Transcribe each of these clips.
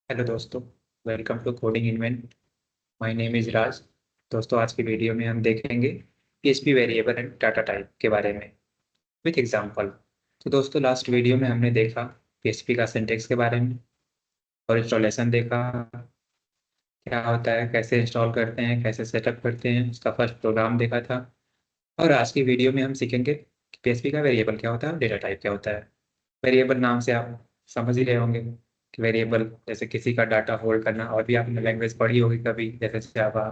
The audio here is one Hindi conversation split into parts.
हेलो दोस्तों, welcome to coding invent. My name is Raj. दोस्तों, आज की वीडियो में हम देखेंगे PHP variable and data type के बारे में विथ एग्जांपल। तो दोस्तों, लास्ट वीडियो में हमने देखा पीएचपी का सिंटेक्स के बारे में और इंस्टॉलेशन देखा, क्या होता है, कैसे इंस्टॉल करते हैं, कैसे सेटअप करते हैं, उसका फर्स्ट प्रोग्राम देखा था। और आज की वीडियो में हम सीखेंगे कि पीएचपी का वेरिएबल क्या होता है और डेटा टाइप क्या होता है। वेरिएबल नाम से आप समझ ही रहे होंगे कि वेरिएबल जैसे किसी का डाटा होल्ड करना, और भी आपने लैंग्वेज पढ़ी होगी कभी, जैसे जावा,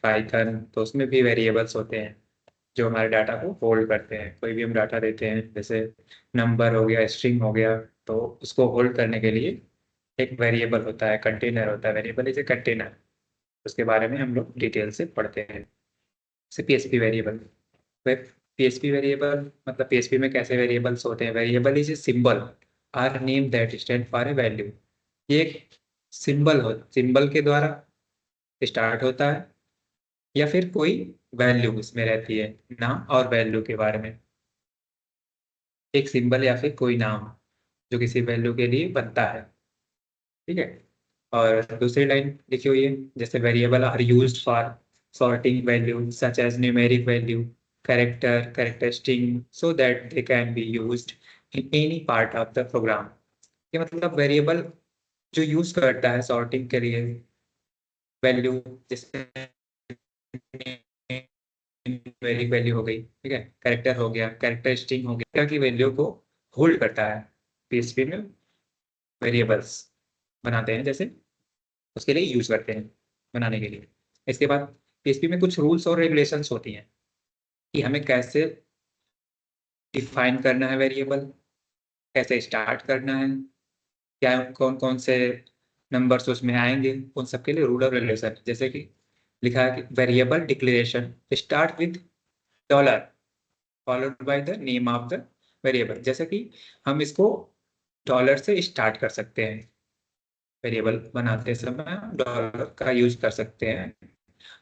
पाइथन, तो उसमें भी वेरिएबल्स होते हैं जो हमारे डाटा को होल्ड करते हैं। कोई भी हम डाटा देते हैं, जैसे नंबर हो गया, स्ट्रिंग हो गया, तो उसको होल्ड करने के लिए एक वेरिएबल होता है, कंटेनर होता है। Variable is a container. उसके बारे में हम लोग डिटेल से पढ़ते हैं। जैसे पीएचपी वेरिएबल, पीएचपी वेरिएबल मतलब पीएचपी में कैसे वेरिएबल्स होते हैं। Variable is a symbol or name that stand for a value. ये एक सिंबल के द्वारा स्टार्ट होता है, या फिर कोई वैल्यू उसमें रहती है, नाम और वैल्यू के बारे में। एक सिंबल या फिर कोई नाम जो किसी वैल्यू के लिए बनता है। ठीक है। और दूसरी लाइन लिखी हुई है, जैसे variable are used for sorting value such as numeric value, character string, so that they can be used in any part of the program. ये मतलब वेरिएबल जो यूज करता है सॉर्टिंग के लिए वैल्यू, जैसे न्यूमेरिक वैल्यू हो गई, ठीक है, कैरेक्टर हो गया, कैरेक्टर स्ट्रिंग हो गया, की वैल्यू को होल्ड करता है। पीएचपी में वेरिएबल्स बनाते हैं, जैसे उसके लिए यूज करते हैं बनाने के लिए। इसके बाद पीएचपी में कुछ रूल्स और रेगुलेशंस होती हैं कि हमें कैसे डिफाइन करना है वेरिएबल, कैसे स्टार्ट करना है, क्या कौन कौन से नंबर्स उसमें आएंगे, उन सबके लिए रूल और रेगुलेशन। जैसे कि लिखा है कि variable declaration start with dollar followed by the name of the variable. जैसे कि हम इसको डॉलर से स्टार्ट कर सकते हैं। वेरिएबल बनाते समय हम डॉलर का यूज कर सकते हैं,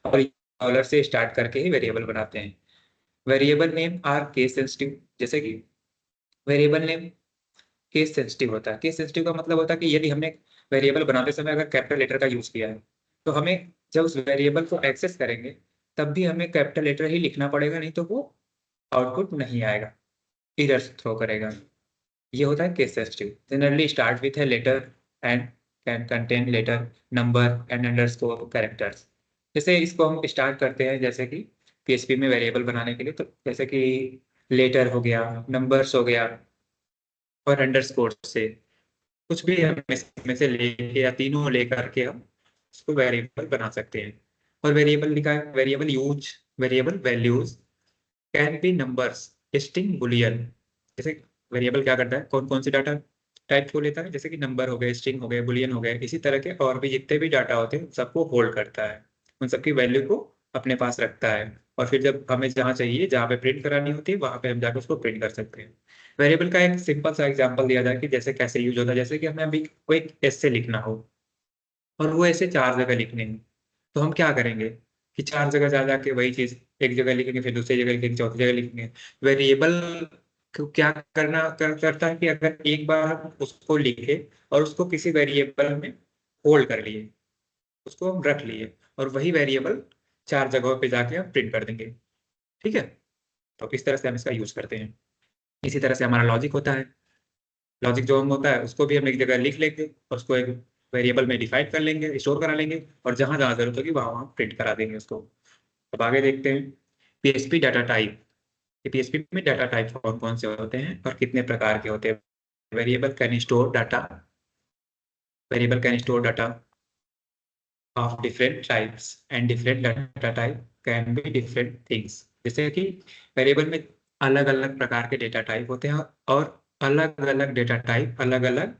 और डॉलर से स्टार्ट करके ही वेरिएबल बनाते हैं। Variable name are case sensitive. जैसे कि वेरिएबल नेम केस सेंसिटिव होता है। केस सेंसिटिव का मतलब होता है कि यदि हमने वेरिएबल बनाते समय अगर कैपिटल लेटर का यूज किया है, तो हमें जब उस वेरिएबल को एक्सेस करेंगे तब भी हमें कैपिटल लेटर ही लिखना पड़ेगा, नहीं तो वो आउटपुट नहीं आएगा, एरर थ्रो करेगा। ये होता है case sensitive. Generally start with है letter and can contain letter, number and underscore characters. जैसे इसको हम स्टार्ट करते हैं, जैसे कि पीएचपी में वेरिएबल बनाने के लिए, तो जैसे कि लेटर हो गया, नंबर्स हो गया और अंडरस्कोर से कुछ भी हम इसमें से लेके या तीनों लेकर के हम उसको वेरिएबल बना सकते हैं। और वेरिएबल लिखा है, variable use, variable values can be numbers, string, Boolean. जैसे वेरिएबल क्या करता है, कौन कौन से डाटा टाइप को लेता है, जैसे कि नंबर हो गए, स्ट्रिंग हो गए, बुलियन हो गए, इसी तरह के और भी जितने भी डाटा होते हैं उन सबको होल्ड करता है, उन सबकी वैल्यू को अपने पास रखता है। और फिर जब हमें जहाँ चाहिए, जहाँ पे प्रिंट करानी होती है, वहां पे हम जाकर उसको प्रिंट कर सकते हैं। वेरिएबल का एक सिंपल सा एग्जांपल दिया जाए कि जैसे कैसे यूज होता है। जैसे कि हमें अभी कोई ऐसे लिखना हो और वो ऐसे 4 जगह लिखने हैं, तो हम क्या करेंगे कि 4 जगह जा जाके वही चीज एक जगह लिखेंगे, फिर दूसरी जगह लिखेंगे, चौथी जगह लिखेंगे। वेरिएबल को क्या करता है कि अगर एक बार हम उसको लिखे और उसको किसी वेरिएबल में होल्ड कर लिए, उसको हम रख लिए, और वही वेरिएबल 4 जगहों पे जाके हम प्रिंट कर देंगे। ठीक है। तो इस तरह से हम इसका यूज करते हैं। इसी तरह से हमारा लॉजिक होता है। लॉजिक जो हम होता है उसको भी हम एक जगह लिख लेंगे और उसको एक वेरिएबल में डिफाइन कर लेंगे, स्टोर करा लेंगे, और जहां जहां जरूरत होगी वहां वहां प्रिंट करा देंगे उसको। अब आगे देखते हैं पीएचपी डाटा टाइप। पीएचपी में डाटा टाइप कौन कौन से होते हैं और कितने प्रकार के होते हैं। Variable can store data, variable can store data of different types and different data type can be different things. जैसे कि वेरिएबल में अलग अलग प्रकार के डेटा टाइप होते हैं, और अलग अलग डेटा टाइप अलग अलग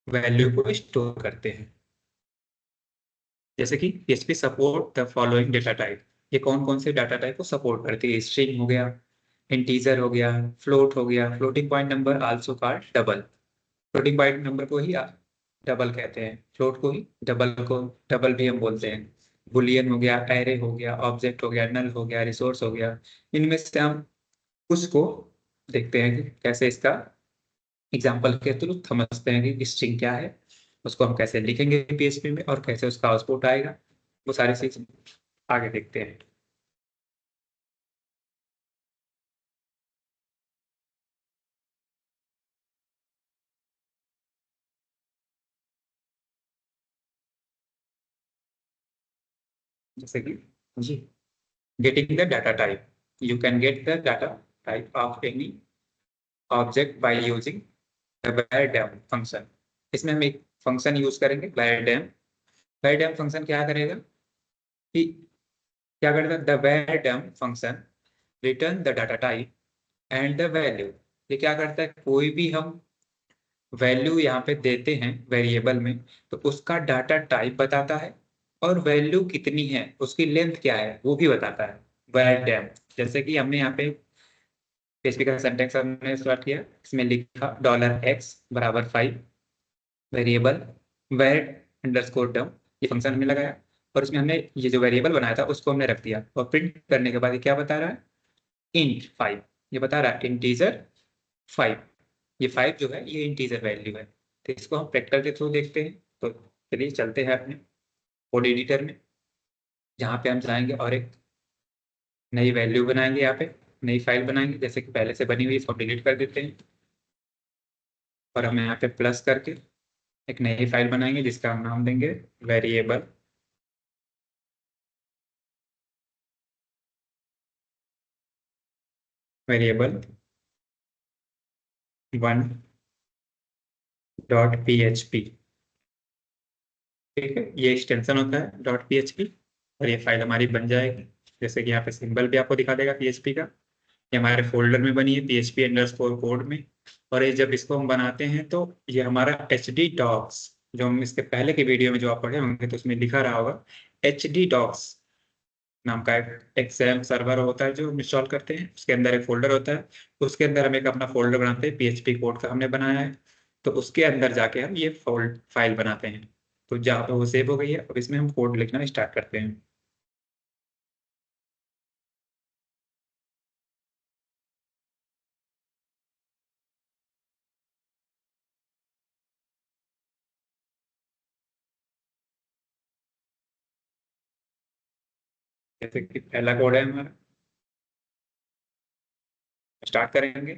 वैल्यू को स्टोर करते हैं। जैसे कि PHP support the following data type. ये कौन कौन से डाटा टाइप को सपोर्ट करती है। स्ट्रिंग हो गया, इंटीजर हो गया, फ्लोट हो गया, floating point number also called double. Floating point number को ही डबल कहते हैं, फ्लोट को ही डबल भी हम बोलते हैं। बुलियन हो गया, एरे हो गया, ऑब्जेक्ट हो गया, नल हो गया, रिसोर्स हो गया। इनमें से हम कुछ को देखते हैं कि कैसे इसका एग्जाम्पल के थ्रू समझते हैं कि स्ट्रिंग क्या है, उसको हम कैसे लिखेंगे पीएचपी में और कैसे उसका आउटपुट आएगा, वो सारी चीज आगे देखते हैं। जैसे कि जी, getting the data type, you can get the data type of any object by using the var_dem function। इसमें हम एक फंक्शन यूज करेंगे var_dem। var_dem फंक्शन क्या करेगा कि क्या करता है, the var_dem function return the data type and the value. ये क्या करता है, कोई भी हम वैल्यू यहाँ पे देते हैं वेरिएबल में, तो उसका डाटा टाइप बताता है और वैल्यू कितनी है, उसकी लेंथ क्या है वो भी बताता है var_dem। जैसे कि हमने यहाँ पे पीएचपी का सिंटैक्स हमने स्टार्ट किया, इसमें लिखा $x बराबर 5 वेरिएबल var_dem, ये फंक्शन हमने लगाया और इसमें हमने ये जो वेरिएबल बनाया था उसको हमने रख दिया और प्रिंट करने के बाद ये क्या बता रहा है, int 5। ये बता रहा है इंटीजर 5। ये 5 जो है ये इंटीजर वैल्यू है। तो इसको हम प्रैक्टिकल के थ्रू देखते हैं। तो चलिए चलते हैं अपने कोड एडिटर में, जहाँ पे हम जाएंगे और एक नई वैल्यू बनाएंगे, यहाँ पे नई फाइल बनाएंगे, जैसे कि पहले से बनी हुई इसको डिलीट कर देते हैं और हम यहाँ पे प्लस करके एक नई फाइल बनाएंगे जिसका हम नाम देंगे वेरिएबल वेरिएबल 1.php। ठीक है, ये एक्सटेंशन होता है .php और ये फाइल हमारी बन जाएगी। जैसे कि यहाँ पे सिंबल भी आपको दिखा देगा php का। ये हमारे फोल्डर में बनी है php_code में। और ये जब इसको हम बनाते हैं तो ये हमारा htdocs, जो हम इसके पहले के वीडियो में जो आप पढ़े होंगे तो उसमें लिखा रहा होगा htdocs नाम का एक एक्सएम सर्वर होता है जो हम इंस्टॉल करते हैं। उसके अंदर एक फोल्डर होता है, उसके अंदर हम एक अपना फोल्डर बनाते हैं, पीएचपी कोड का हमने बनाया है। तो उसके अंदर जाके हम ये फोल्ड फाइल बनाते हैं। तो जहाँ पे वो सेव हो गई है, अब इसमें हम कोड लिखना स्टार्ट करते हैं। जैसे कि पहला कोड है हमारा, स्टार्ट करेंगे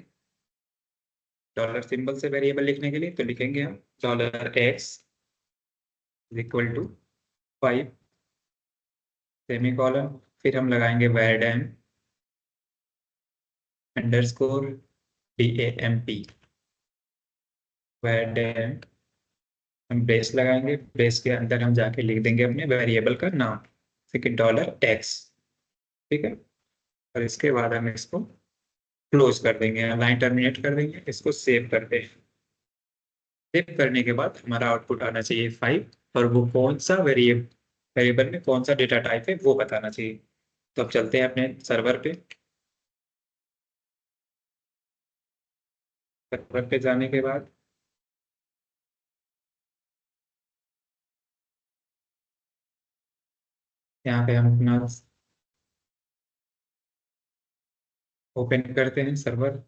डॉलर सिंबल से वेरिएबल लिखने के लिए। तो लिखेंगे हम $x इक्वल टू 5 सेमीकोलन, फिर हम लगाएंगे var_dem अंडरस्कोर DAMP। var_dem हम ब्रेस लगाएंगे, ब्रेस के अंदर हम जाके लिख देंगे अपने वेरिएबल का नाम, ठीक है, $x। ठीक है, और इसके बाद हम इसको क्लोज कर देंगे, लाइन टर्मिनेट कर देंगे, इसको सेव करते हैं। सेव करने के बाद हमारा आउटपुट आना चाहिए 5 और वो कौन सा वेरिएबल में कौन सा डेटा टाइप है वो बताना चाहिए। तो अब चलते हैं अपने सर्वर पे। सर्वर पे जाने के बाद यहाँ पे हम अपना ओपन करते हैं server,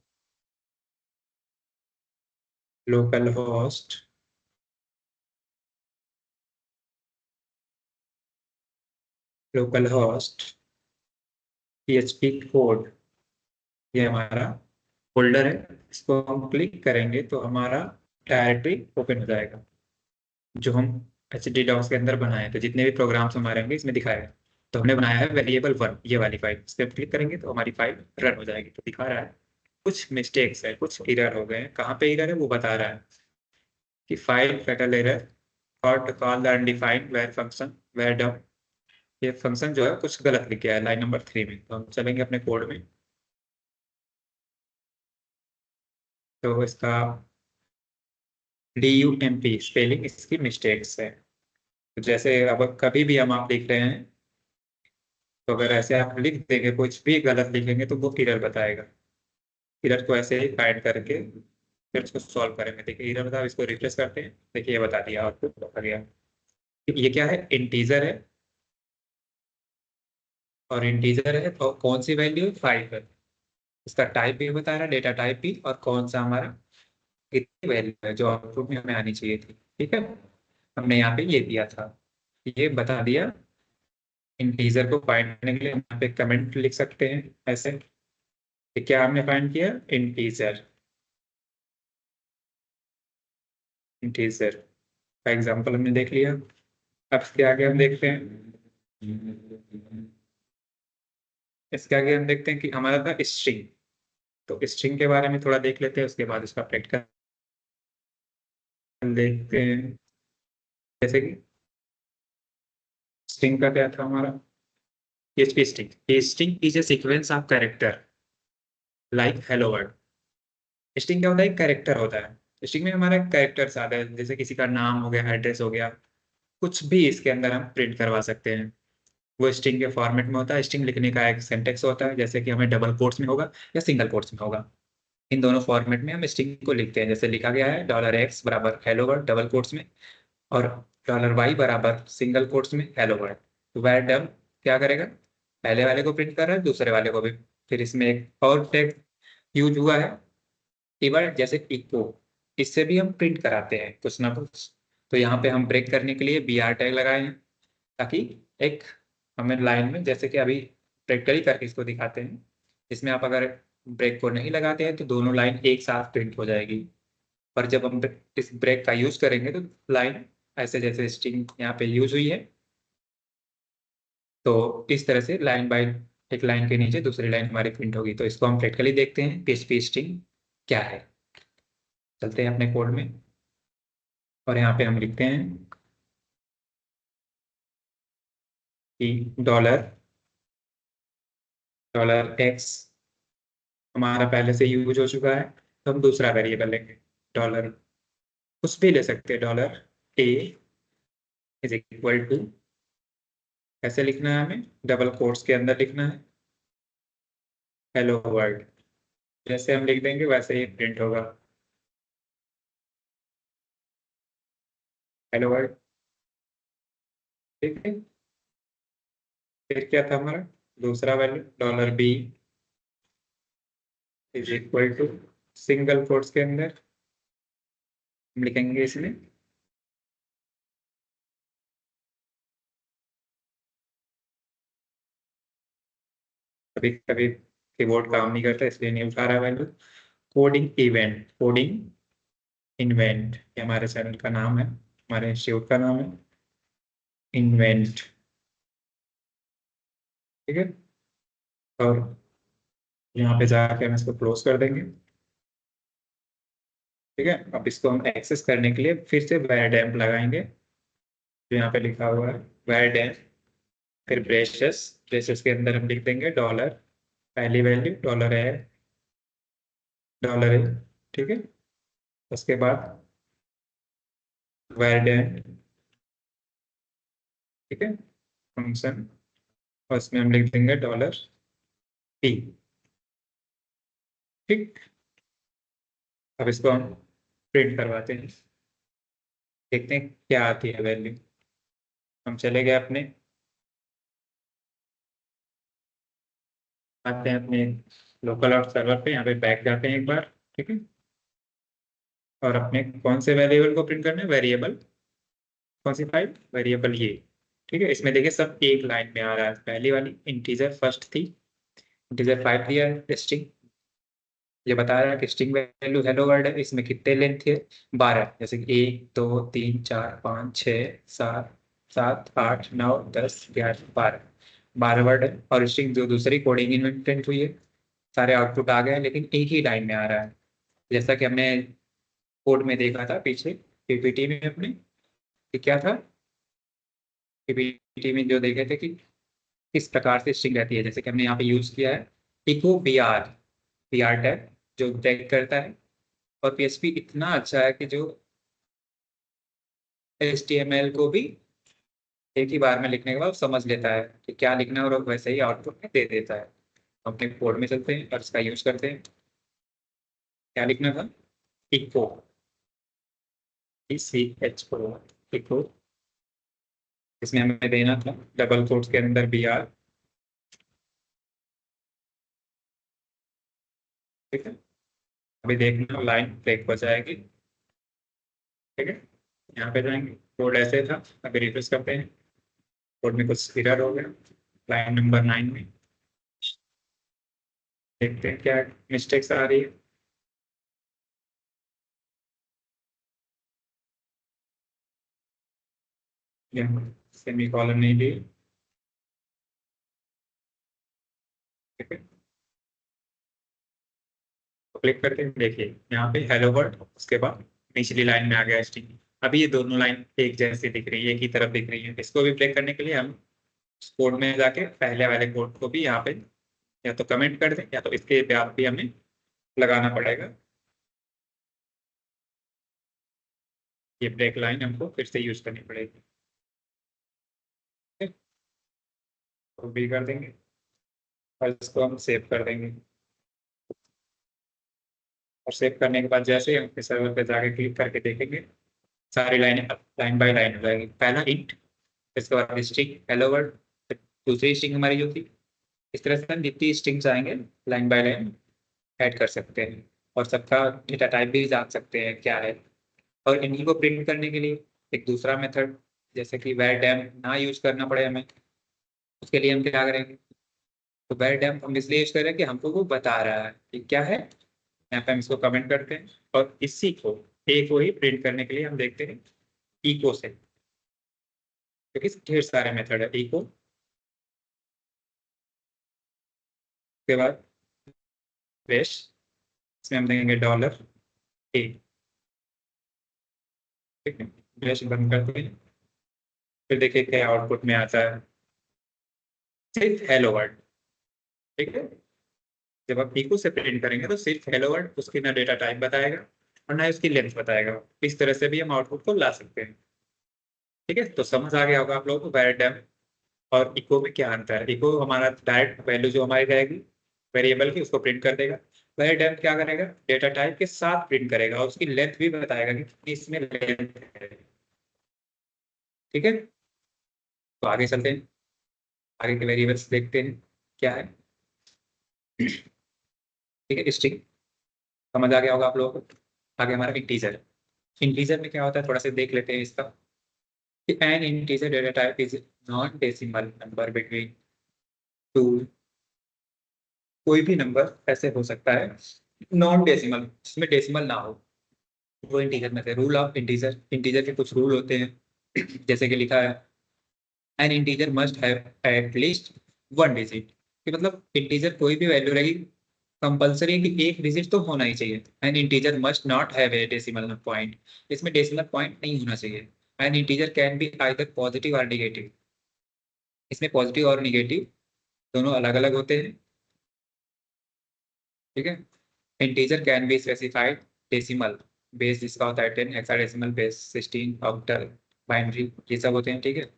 local host PHP code, ये हमारा फोल्डर है। इसको हम क्लिक करेंगे तो हमारा डायरेक्टरी ओपन हो जाएगा जो हम HDDOS के अंदर बनाए थे। जितने भी प्रोग्राम्स हमारे होंगे इसमें दिखाएगा। तो हमने बनाया है वेरिएबल 1, ये वाली फाइल। इस पर क्लिक करेंगे तो हमारी फाइल रन हो जाएगी। तो दिखा रहा है कुछ मिस्टेक्स है, कुछ एरर हो गए हैं। कहाँ पे एरर है वो बता रहा है कि फाइल फैटल एरर और to call the undefined var function var dump. ये फंक्शन जो है कुछ गलत लिख गया है लाइन नंबर 3 में। तो हम चलेंगे अपने कोड में। तो इसका DUMP स्पेलिंग इसकी मिस्टेक्स है। तो जैसे अब कभी भी हम आप लिख रहे हैं तो अगर ऐसे आप लिख देंगे, कुछ भी गलत लिखेंगे तो वो एरर बताएगा। एरर को ऐसे ही फाइंड करके फिर उसको सॉल्व करेंगे। देखिए एरर बता, इसको रिफ्रेश करते हैं, देखिए ये बता दिया आउटपुट आ गया। ये क्या है, इंटीजर है और इंटीजर है और कौन सी वैल्यू है, 5 है। इसका टाइप भी बता रहा है, डेटा टाइप भी, और कौन सा हमारा इतनी वैल्यू है जो आउटपुट में हमें आनी चाहिए थी। ठीक है, हमने यहाँ पे ये दिया था, ये बता दिया। इंटीजर को फाइंड करने के लिए हम यहाँ पे कमेंट लिख सकते हैं ऐसे कि क्या हमने फाइंड किया, इंटीजर। इंटीजर का एग्जांपल हमने देख लिया। अब इसके आगे हम देखते हैं, इसके आगे हम देखते हैं कि हमारा था स्ट्रिंग। तो स्ट्रिंग के बारे में थोड़ा देख लेते हैं, उसके बाद इसका प्रैक्टिकल देखते हैं। जैसे कि स्ट्रिंग का क्या था हमारा, PHP string. A string is a sequence of character like hello world. String क्या होता है, कैरेक्टर होता है। स्ट्रिंग में हमारा कैरेक्टर्स आते हैं, जैसे किसी का नाम हो गया, एड्रेस हो गया, कुछ भी इसके अंदर हम प्रिंट करवा सकते हैं। वो स्ट्रिंग के फॉर्मेट में होता है। स्ट्रिंग लिखने का एक सिंटेक्स होता है, जैसे कि हमें डबल कोट्स में होगा या सिंगल कोट्स में होगा। इन दोनों फॉर्मेट में हम स्ट्रिंग को लिखते हैं। जैसे लिखा गया है $x बराबर हेलो वर्ल्ड डबल कोट्स में, और $y बराबर सिंगल कोट्स में हेलो वर्ल्ड। तो वह डब क्या करेगा, पहले वाले को प्रिंट कर रहा है, दूसरे वाले को भी। फिर इसमें एक और टैग यूज हुआ है, कीवर्ड जैसे इको, इससे भी हम प्रिंट कराते हैं कुछ ना कुछ। तो यहाँ पे हम ब्रेक करने के लिए BR टैग लगाए हैं, ताकि एक हमें लाइन में, जैसे कि अभी प्रैक्टिकली करके इसको दिखाते हैं, इसमें आप अगर ब्रेक को नहीं लगाते हैं तो दोनों लाइन एक साथ प्रिंट हो जाएगी। पर जब हम इस ब्रेक का यूज करेंगे तो लाइन ऐसे, जैसे स्ट्रिंग यहाँ पे यूज हुई है, तो इस तरह से लाइन बाय एक लाइन के नीचे दूसरी लाइन हमारी प्रिंट होगी। तो इसको हम प्रैक्टिकली देखते हैं PHP स्ट्रिंग क्या है। चलते हैं अपने कोड में, और यहाँ पे हम लिखते हैं कि $x हमारा पहले से यूज हो चुका है, तो हम दूसरा वेरिएबल लेंगे डॉलर, कुछ भी ले सकते हैं। $a इज इक्वल टू, कैसे लिखना है हमें, डबल कोट्स के अंदर लिखना है, हेलो वर्ल्ड। जैसे हम लिख देंगे वैसे ही प्रिंट होगा, हेलो वर्ल्ड। ठीक है, फिर क्या था हमारा दूसरा value, $b is equal to, single quotes के अंदर हम लिखेंगे इसमें कभी कभी कीबोर्ड काम नहीं करता इसलिए नहीं उठा रहा value. Coding event, coding invent, ये हमारे चैनल का नाम है, हमारे इंस्टीट्यूट का नाम है इन्वेंट। ठीक है, और यहाँ पे जाके हम इसको क्लोज कर देंगे। ठीक है, अब इसको हम एक्सेस करने के लिए फिर से var डैम्प लगाएंगे, जो यहाँ पे लिखा हुआ है var डैम्प। फिर ब्रेसेस, ब्रेसेस के अंदर हम लिख देंगे डॉलर, पहली वैल्यू $a। ठीक है, उसके बाद var डैम्प। ठीक है, फंक्शन, और इसमें हम लिख देंगे $p। ठीक, अब इसको हम प्रिंट करवाते हैं, देखते हैं क्या आती है वैल्यू। हम चले गए अपने, आते हैं अपने लोकल आउट सर्वर पे, यहाँ पे बैक जाते हैं एक बार। ठीक है, और अपने कौन से वेरिएबल को प्रिंट करना है, वेरिएबल कौन सी फाइल, वेरिएबल ये। ठीक है, इसमें देखिए सब एक लाइन में आ रहा है। पहली वाली इंटीजर फर्स्ट थी, इंटीजर 5 दिया है स्ट्रिंग, ये बता रहा है कि स्ट्रिंग वैल्यू हेलो वर्ल्ड है। इसमें कितने लेंथ है, 12, जैसे कि 1 2 3 4 5 6 7 7 8 9 10 11 12 वर्ड है। और स्ट्रिंग जो दूसरी कोडिंग इन्वेंट हुई है, सारे आउटपुट आ गए हैं, लेकिन एक ही लाइन में आ रहा है, जैसा कि हमने कोड में देखा था पीछे PPT में अपने, कि क्या था, PPT में जो देखे थे कि किस प्रकार से स्ट्रिंग रहती है। जैसे कि हमने यहाँ पे यूज किया है इको BR टैग, जो टैग करता है। और PHP इतना अच्छा है कि जो HTML को भी एक ही बार में लिखने के बाद समझ लेता है कि क्या लिखना है, और वैसे ही आउटपुट में दे देता है। अपने कोड में चलते हैं और इसका यूज करते हैं। क्या लिखना था, इको, ECHO, इको। इसमें हमें देना था डबल कोट्स के अंदर BR। ठीक है, अभी देखना लाइन ब्रेक हो जाएगी, ठीक है। यहाँ पे जाएंगे, कोड ऐसे था, अभी रिफ्रेश करते हैं, कोड में कुछ एरर हो गया लाइन नंबर 9 में। देखते हैं क्या मिस्टेक्स आ रही है। सेमी कॉलन नहीं दी, ठीक है। तो क्लिक करके देखिए यहाँ पे हेलो वर्ल्ड, उसके बाद निचली लाइन में आ गया स्ट्रिंग। अभी ये दोनों लाइन एक जैसी दिख रही है, एक ही तरफ दिख रही है। इसको भी ब्रेक करने के लिए हम कोड में जाके पहले वाले कोड को भी यहाँ पे या तो कमेंट कर दें या तो इसके बाद भी हमें लगाना पड़ेगा। ये ब्रेक लाइन हमको फिर से यूज करनी पड़ेगी, ठीक है? तो भी कर देंगे और इसको हम सेव कर देंगे। और सेव करने के बाद जैसे ही हम अपने सर्वर पे जाके क्लिक करके देखेंगे, सारी लाइनें लाइन बाय लाइन हो जाएगी। पहला इंट, इसके बाद स्ट्रिंग हेलो वर्ल्ड, दूसरी स्ट्रिंग हमारी जो थी। इस तरह से हम जितनी स्ट्रिंग्स आएंगे लाइन बाय लाइन ऐड कर सकते हैं, और सबका डेटा टाइप भी जान सकते हैं क्या है। और इन्हीं को प्रिंट करने के लिए एक दूसरा मेथड, जैसे कि var डैम ना यूज करना पड़े हमें, उसके लिए हम क्या करेंगे। तो var डैम हम इसलिए यूज करें कि हमको वो बता रहा है कि क्या है। यहाँ पे हम इसको कमेंट करते हैं और इसी को ए को ही प्रिंट करने के लिए हम देखते हैं इको से, क्योंकि ढेर सारे मेथड है इको के बाद ब्रेश, इसमें हम देंगे डॉलर ए, ठीक है। ब्रेश बंद करते हैं, फिर देखिए क्या आउटपुट में आता है, सिर्फ हेलो वर्ड, ठीक है। जब आप इको से प्रिंट करेंगे तो सिर्फ हेलो वर्ड, उसकी ना डेटा टाइप बताएगा और ना उसकी लेंथ बताएगा। इस तरह से भी हम आउटपुट को ला सकते हैं, ठीक है। तो समझ आ गया होगा आप लोगों को var और इको में क्या अंतर है। इको हमारा डायरेक्ट वैल्यू जो हमारी रहेगी वेरिएबल की, उसको प्रिंट कर देगा। वह डैम क्या करेगा, डेटा टाइप के साथ प्रिंट करेगा और उसकी लेंथ भी बताएगा कि कितनी इसमें लेंथ है, ठीक है। तो आगे चलते हैं, आगे के वेरिएबल्स देखते हैं क्या है, ठीक है। स्ट्रिंग समझ आ गया होगा आप लोगों को। आगे हमारा इंटीजर, इंटीजर में क्या होता है थोड़ा सा देख लेते हैं इसका। N integer data type is non decimal number between two, कोई भी नंबर ऐसे हो सकता है नॉन डेसिमल जिसमें डेसिमल ना हो, वो इंटीजर में से। रूल ऑफ इंटीजर, इंटीजर के कुछ रूल होते हैं जैसे कि लिखा है N integer must have at least one digit, कि मतलब इंटीजर कोई भी वैल्यू रहेगी कंपलसरी है कि एक डिजिट तो होना ही चाहिए। N integer must not have a decimal point, इसमें डेसिमल पॉइंट नहीं होना चाहिए। N integer can be either positive और निगेटिव, इसमें पॉजिटिव और निगेटिव दोनों अलग अलग होते हैं, ठीक है। Integer can be specified decimal base, जिसका होता है 10, हेक्साडेसिमल बेस 16, ऑक्टल, बाइनरी, ये सब होते हैं, ठीक है।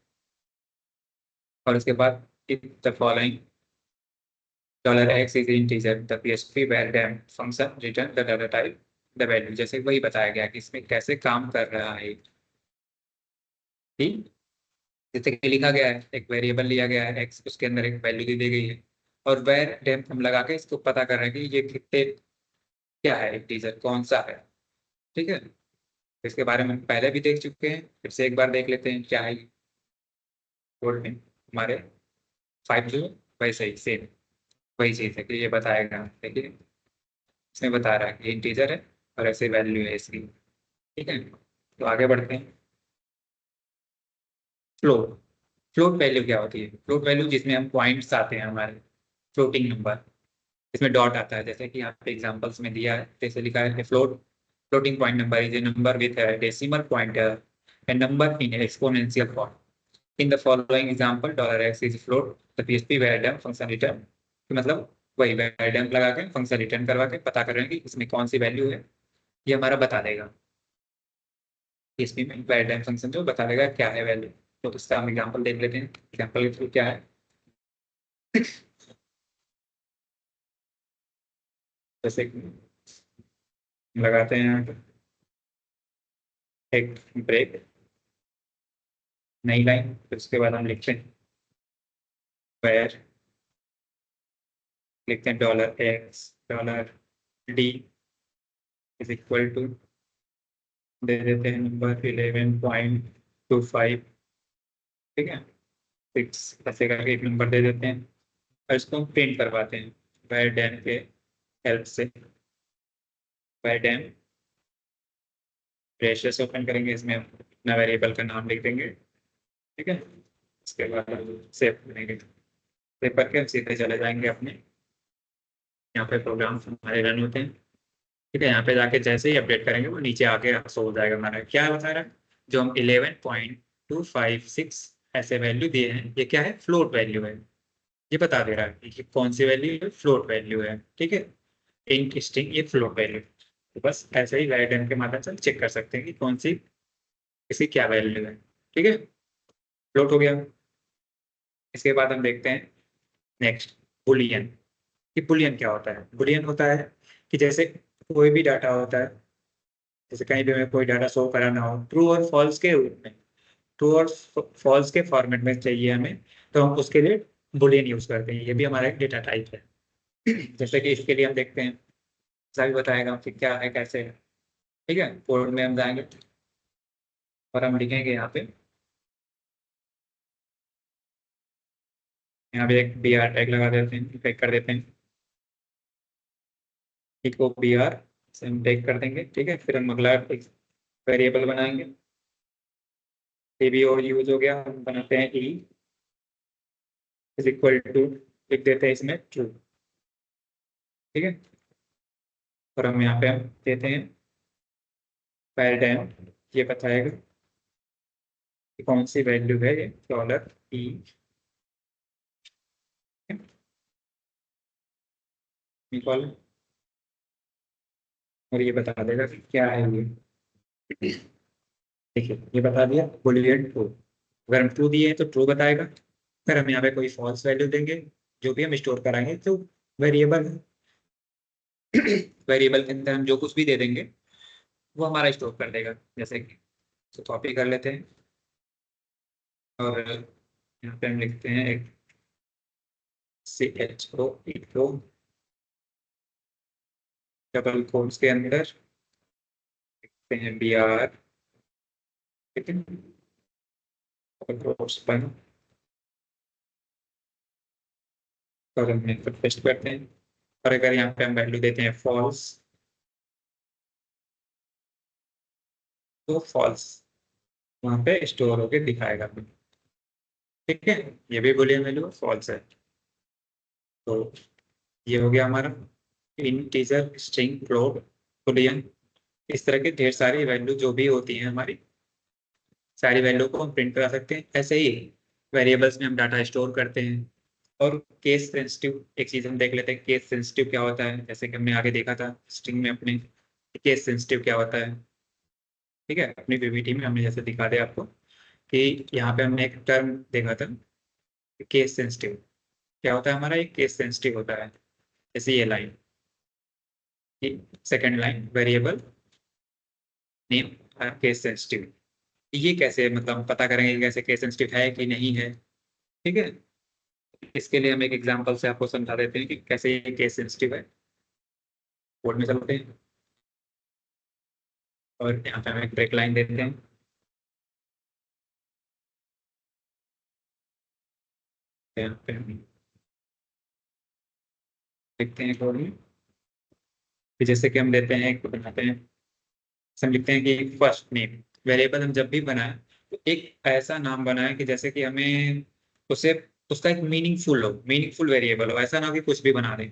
और उसके बाद the following $x is integer, the PHP var dam function return the data type the value, जैसे वही बताया गया कि इसमें कैसे काम कर रहा है, ठीक। जैसे कि लिखा गया है एक वेरिएबल लिया गया है x, उसके अंदर एक वैल्यू दी दी गई है और var डैम हम लगा के इसको पता कर रहे हैं कि ये कितने क्या है, इंटीजर कौन सा है, ठीक है। इसके बारे में पहले भी देख चुके हैं, फिर से एक बार देख लेते हैं क्या है कोड में हमारे 5 जो वैसे ही सेम वही चीज़ है कि ये बताएगा, देखिए इसमें बता रहा है कि इंटीजर है और ऐसे वैल्यू है इसकी, ठीक है। तो आगे बढ़ते हैं। फ्लोट, फ्लोट वैल्यू क्या होती है। फ्लोट वैल्यू जिसमें हम पॉइंट्स आते हैं हमारे, फ्लोटिंग नंबर, इसमें डॉट आता है, जैसे कि यहाँ पे एग्जांपल्स में दिया है, जैसे लिखा है float, floating point number is a number with a decimal pointer and number in exponential form. In the following example, $x is float, the PHP var function return, तो मतलब वही var लगा के फंक्शन रिटर्न करवा के पता कर रहे हैं कि इसमें कौन सी वैल्यू है, ये हमारा बता देगा। PHP में var फंक्शन जो बता देगा क्या है वैल्यू। तो उसका हम एग्जाम्पल देख लेते हैं, एग्जाम्पल के थ्रू क्या है। जैसे कि लगाते हैं यहाँ पे एक ब्रेक, नई लाइन, फिर उसके बाद हम लिखते हैं where, लिखते हैं $x $d, is equal to, दे देते हैं नंबर 11.25, ठीक है, 6 ऐसे करके एक नंबर दे देते हैं और इसको हम प्रिंट करवाते हैं var डैम के हेल्प से। var डैम ब्रेशेस ओपन करेंगे, इसमें हम अपना वेरिएबल का नाम लिख देंगे, ठीक है। इसके बाद सेव करेंगे, सेव करके हम सीधे चले जाएंगे अपने यहाँ पे प्रोग्राम हमारे रन होते हैं, ठीक है। यहाँ पे जाके जैसे ही अपडेट करेंगे वो नीचे आके सो हो जाएगा। हमारा क्या बता रहा है, जो हम 11.256 ऐसे वैल्यू दिए हैं, ये क्या है, फ्लोट वैल्यू है। ये बता दे रहा है कि कौन सी वैल्यू है, फ्लोट वैल्यू है, ठीक है। इंट स्ट्रिंग ये फ्लोट वैल्यू, तो बस ऐसे ही वैरिएबल के माध्यम से चेक कर सकते हैं कि कौन सी इसकी क्या वैल्यू है, ठीक है। फ्लोट हो गया। इसके बाद हम देखते हैं नेक्स्ट बुलियन। कि बुलियन क्या होता है, बुलियन होता है कि जैसे कोई भी डाटा होता है, जैसे कहीं भी हमें कोई डाटा शो कराना हो ट्रू और फॉल्स के रूप में, ट्रू और फॉल्स के फॉर्मेट में चाहिए हमें, तो हम उसके लिए बुलियन यूज करते हैं। ये भी हमारा एक डेटा टाइप है। जैसे कि इसके लिए हम देखते हैं, सभी बताएगा कि क्या है कैसे है, ठीक है। कोड में हम जाएंगे और हम लिखेंगे यहाँ पे एक बी आर टैग लगा देते हैं, टैग कर देते हैं, एक को बी आर से हम टैग कर देंगे, ठीक है। फिर हम अगला वेरिएबल बनाएंगे, ये भी और यूज हो गया, हम बनाते हैं ई इज इक्वल टू, लिख देते हैं इसमें ट्रू, ठीक है। और हम यहाँ पे हम देते हैं पैराडाइम, ये बताएगा कि कौन सी वैल्यू है ये डॉलर ई, इक्वल, और ये बता देगा कि क्या है ये। देखिए ये बता दिया बुलियन ट्रू, अगर हम ट्रू दिए तो ट्रू बताएगा, अगर हम यहाँ पे कोई फॉल्स वैल्यू देंगे जो भी हम स्टोर कराएंगे तो वेरिएबल वेरिएबल के अंदर हम जो कुछ भी दे देंगे वो हमारा स्टोर कर देगा। जैसे कि तो कॉपी कर लेते हैं और यहाँ पे हम लिखते हैं एक C H O echo double quotes के अंदर लिखते हैं बी आर, ठीक है, डबल कोट्स बंद, और हम यहाँ पर पेस्ट करते हैं। और अगर यहाँ पे हम वैल्यू देते हैं फॉल्स, तो फॉल्स वहाँ पे स्टोर होके दिखाएगा, ठीक है। ये भी बुलियन वैल्यू फॉल्स है। तो ये हो गया हमारा इंटीजर, स्ट्रिंग, फ्लोट, बुलियन, इस तरह के ढेर सारी वैल्यू जो भी होती हैं हमारी, सारी वैल्यू को हम प्रिंट करा सकते हैं। ऐसे ही वेरिएबल्स में हम डाटा स्टोर करते हैं। और केस सेंसिटिव एक चीज हम देख लेते हैं, केस सेंसिटिव क्या होता है, जैसे कि हमने आगे देखा था स्ट्रिंग में अपने, केस सेंसिटिव क्या होता है, ठीक है। अपनी पीपीटी में हमने जैसे दिखा दिया आपको कि यहाँ पे हमने एक टर्म देखा था केस सेंसिटिव, क्या होता है हमारा, एक केस सेंसिटिव होता है। जैसे ये line, second line variable name case sensitive, ये कैसे मतलब हम पता करेंगे कि कैसे केस सेंसिटिव है कि नहीं है, ठीक है। इसके लिए हम एक एग्जांपल से आपको समझा देते हैं कि कैसे ये केस सेंसिटिव है। कोड में चलते हैं और यहाँ पे हम एक ब्रेक लाइन देते हैं, यहाँ पे हम लिखते हैं कोड में कि जैसे कि हम लेते हैं एक बनाते हैं, हम लिखते हैं कि फर्स्ट नेम, वेरिएबल हम जब भी बनाएं तो एक ऐसा नाम बनाएं कि जैसे कि हमें उसे, उसका एक मीनिंगफुल हो, मीनिंगफुल वेरिएबल हो, ऐसा ना हो कि कुछ भी बना दें।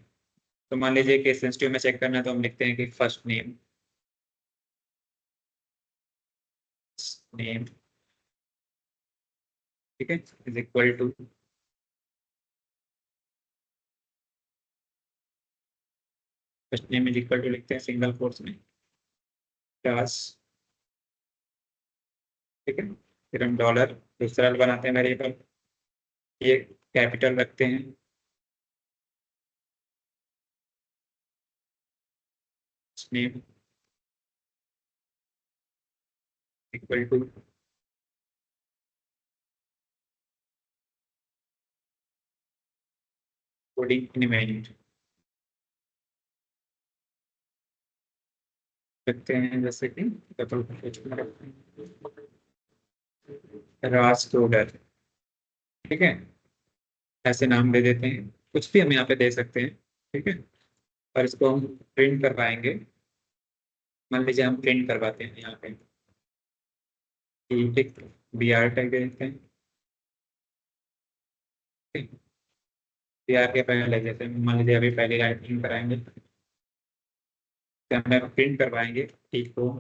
तो मान लीजिए केस सेंसिटिव में चेक करना है तो हम लिखते हैं कि फर्स्ट नेम, नेम, ठीक है, is equal to, first name is equal to लिखते हैं सिंगल कोट्स में क्लास, ठीक है। फिर हम डॉलर दूसरा बनाते हैं वेरिएबल, ये कैपिटल रखते हैं, नेम इक्वल टू, कोडिंग इनमें, रखते हैं जैसे कि राज कोडर, ठीक है, ऐसे नाम दे देते हैं, कुछ भी हम यहाँ पे दे सकते हैं, ठीक है। और इसको हम प्रिंट करवाएंगे, मान लीजिए हम प्रिंट करवाते हैं यहाँ पे, ठीक, बी आर टैग दे देते हैं, बी आर के पहले जैसे मान लीजिए अभी पहली लाइन प्रिंट कराएंगे, तो हमें प्रिंट करवाएंगे, ठीक को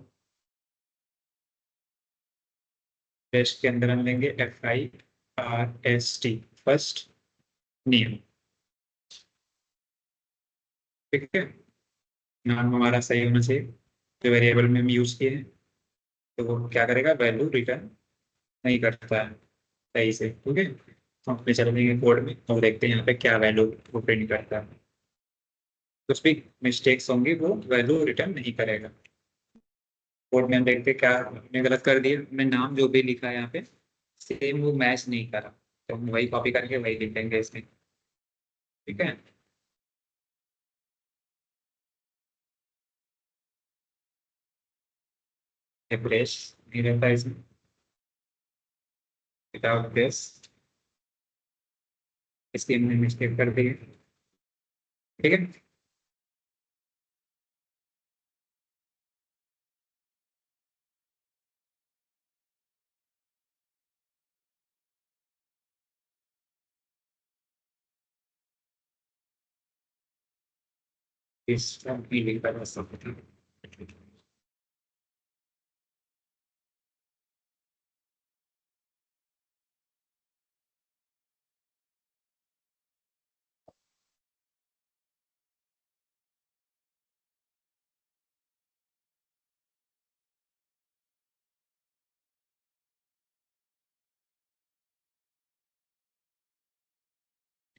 टेस्ट के अंदर हम लेंगे FIRST, फर्स्ट नेम, ठीक है। नाम हमारा सही होना चाहिए, जो वेरिएबल में हम यूज किए हैं, तो वो क्या करेगा, वैल्यू रिटर्न नहीं करता है सही से, ठीक है। तो हम अपने चलेंगे कोड में और देखते हैं यहाँ पे क्या वैल्यू वो प्रिंट करता है। कुछ भी मिस्टेक्स होंगी वो वैल्यू रिटर्न नहीं करेगा। कोड में हम देखते हैं क्या हमने गलत कर दिया, हमने नाम जो भी लिखा है यहाँ पे सेम वो मैच नहीं करा, तो हम वही कॉपी करके वही लिखेंगे इसमें, ठीक है। रिफ्रेश नहीं रहता इसमें विदाउट दिस, इसकी हमने मिस्टेक कर दी है, ठीक है। इस नहीं लिख पा रहा,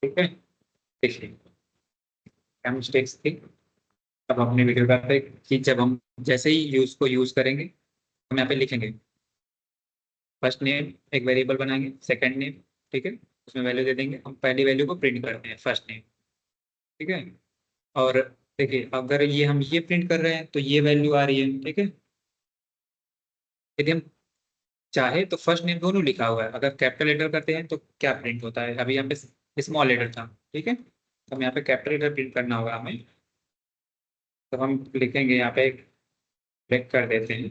ठीक है। देखिए क्या मिस्टेक्स थी, अब अपने वीडियो का पे कि जब हम जैसे ही यूज को यूज करेंगे हम यहाँ पे लिखेंगे फर्स्ट नेम, एक वेरिएबल बनाएंगे, सेकंड नेम, ठीक है, उसमें वैल्यू दे देंगे, हम पहली वैल्यू को प्रिंट करते हैं फर्स्ट नेम, ठीक है। और देखिए अगर ये हम ये प्रिंट कर रहे हैं तो ये वैल्यू आ रही है, ठीक है। यदि हम चाहे तो फर्स्ट नेम दोनों लिखा हुआ है, अगर कैपिटल लेटर करते हैं तो क्या प्रिंट होता है, अभी यहाँ पे स्मॉल लेटर था, ठीक है, तो हम यहाँ पे कैपिटल लेटर प्रिंट करना होगा हमें, तो हम लिखेंगे यहाँ पे ब्रेक कर देते हैं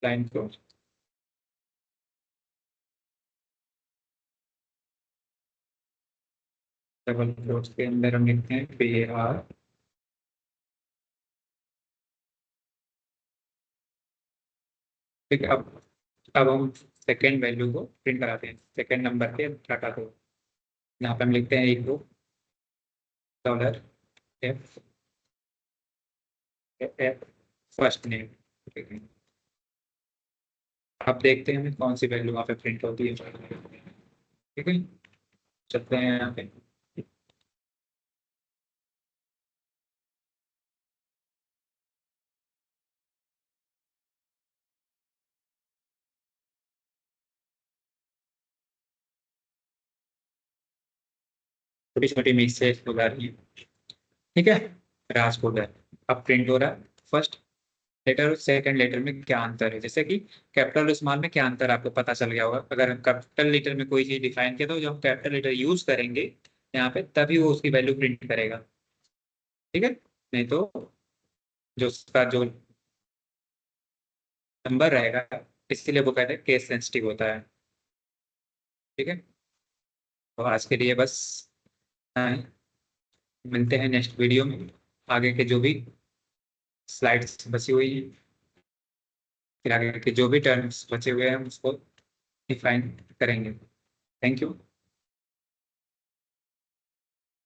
लाइन को, डबल कोट्स के अंदर हम लिखते हैं PAR, ठीक है। अब हम सेकेंड वैल्यू को प्रिंट कराते हैं, सेकेंड नंबर के डाटा को, यहाँ पे हम लिखते हैं equal $F F first name, ठीक है। अब देखते हैं हमें कौन सी वैल्यू वहाँ पे प्रिंट होती है, ठीक है। चलते हैं यहाँ पे, छोटी छोटी मिस्टेक हो जा रही है, ठीक है। राजकोट है, अब प्रिंट हो रहा है फर्स्ट लेटर और सेकंड लेटर में क्या अंतर है, जैसे कि कैपिटल और स्मॉल में क्या अंतर आपको पता चल गया होगा, अगर हम कैपिटल लेटर में कोई चीज डिफाइन किया तो जब हम कैपिटल लेटर यूज करेंगे यहाँ पे तभी वो उसकी वैल्यू प्रिंट करेगा, ठीक है। नहीं तो जो उसका जो नंबर रहेगा, इसीलिए वो कहते हैं केस सेंसिटिव होता है, ठीक है। तो आज के लिए बस इतना है। मिलते हैं नेक्स्ट वीडियो में, आगे के जो भी स्लाइड्स बची हुई हैं, फिर आगे के जो भी टर्म्स बचे हुए हैं हम उसको डिफाइन करेंगे। Thank you.